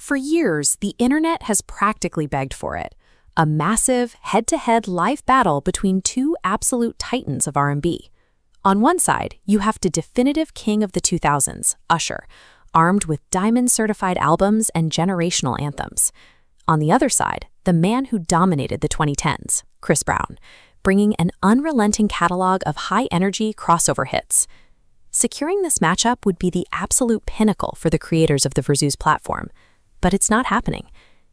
For years, the internet has practically begged for it. A massive, head-to-head live battle between two absolute titans of R&B. On one side, you have the definitive king of the 2000s, Usher, armed with diamond-certified albums and generational anthems. On the other side, the man who dominated the 2010s, Chris Brown, bringing an unrelenting catalog of high-energy crossover hits. Securing this matchup would be the absolute pinnacle for the creators of the Verzuz platform. But it's not happening.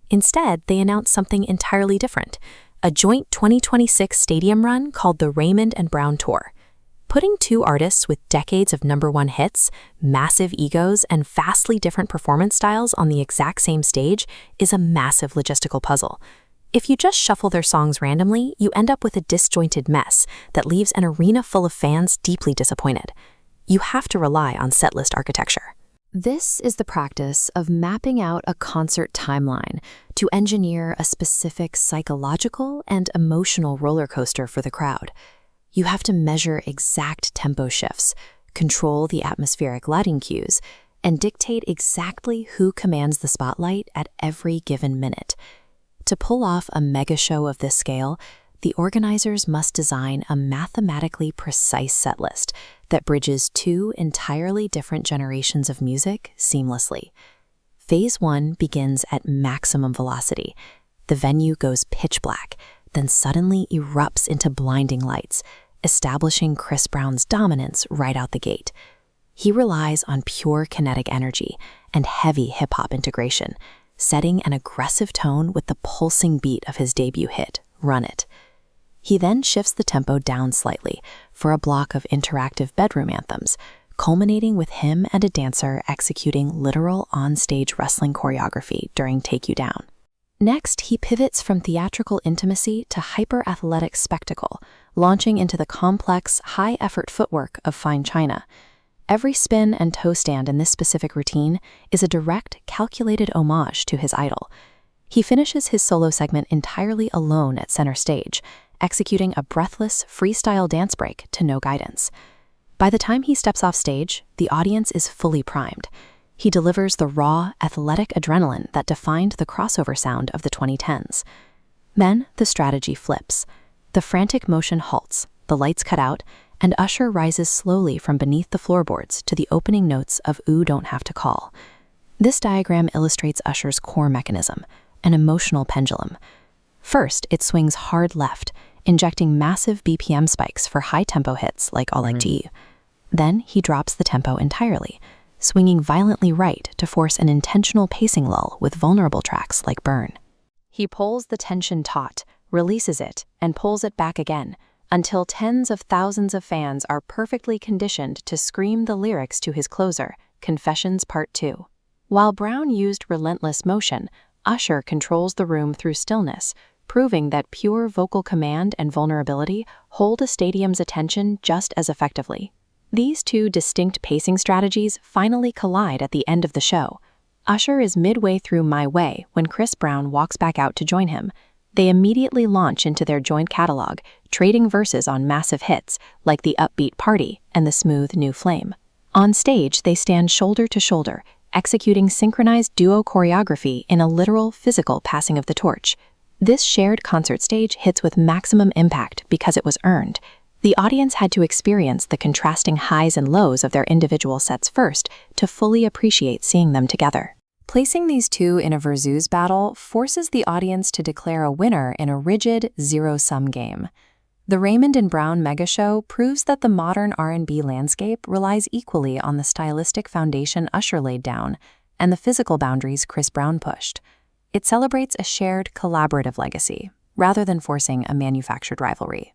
Instead, they announced something entirely different, a joint 2026 stadium run called the Raymond Brown Tour. Putting two artists with decades of #1 hits, massive egos, and vastly different performance styles on the exact same stage is a massive logistical puzzle. If you just shuffle their songs randomly, you end up with a disjointed mess that leaves an arena full of fans deeply disappointed. You have to rely on setlist architecture. This is the practice of mapping out a concert timeline to engineer a specific psychological and emotional roller coaster for the crowd. You have to measure exact tempo shifts, control the atmospheric lighting cues, and dictate exactly who commands the spotlight at every given minute. To pull off a mega show of this scale, the organizers must design a mathematically precise setlist that bridges two entirely different generations of music seamlessly. Phase 1 begins at maximum velocity. The venue goes pitch black, then suddenly erupts into blinding lights, establishing Chris Brown's dominance right out the gate. He relies on pure kinetic energy and heavy hip-hop integration, setting an aggressive tone with the pulsing beat of his debut hit, Run It. He then shifts the tempo down slightly for a block of interactive bedroom anthems, culminating with him and a dancer executing literal on-stage wrestling choreography during Take You Down. Next, he pivots from theatrical intimacy to hyper-athletic spectacle, launching into the complex, high-effort footwork of Fine China. Every spin and toe stand in this specific routine is a direct, calculated homage to his idol. He finishes his solo segment entirely alone at center stage, executing a breathless, freestyle dance break to no guidance. By the time he steps off stage, the audience is fully primed. He delivers the raw, athletic adrenaline that defined the crossover sound of the 2010s. Then, the strategy flips. The frantic motion halts, the lights cut out, and Usher rises slowly from beneath the floorboards to the opening notes of Ooh, Don't Have to Call. This diagram illustrates Usher's core mechanism, an emotional pendulum. First, it swings hard left, injecting massive BPM spikes for high-tempo hits like All Like G. Then he drops the tempo entirely, swinging violently right to force an intentional pacing lull with vulnerable tracks like Burn. He pulls the tension taut, releases it, and pulls it back again, until tens of thousands of fans are perfectly conditioned to scream the lyrics to his closer, Confessions Part 2. While Brown used relentless motion, Usher controls the room through stillness, proving that pure vocal command and vulnerability hold a stadium's attention just as effectively. These two distinct pacing strategies finally collide at the end of the show. Usher is midway through My Way when Chris Brown walks back out to join him. They immediately launch into their joint catalog, trading verses on massive hits like the upbeat Party and the smooth New Flame. On stage, they stand shoulder to shoulder, executing synchronized duo choreography in a literal physical passing of the torch. This shared concert stage hits with maximum impact because it was earned. The audience had to experience the contrasting highs and lows of their individual sets first to fully appreciate seeing them together. Placing these two in a Verzuz battle forces the audience to declare a winner in a rigid, zero-sum game. The Raymond Brown mega show proves that the modern R&B landscape relies equally on the stylistic foundation Usher laid down and the physical boundaries Chris Brown pushed. It celebrates a shared, collaborative legacy, rather than forcing a manufactured rivalry.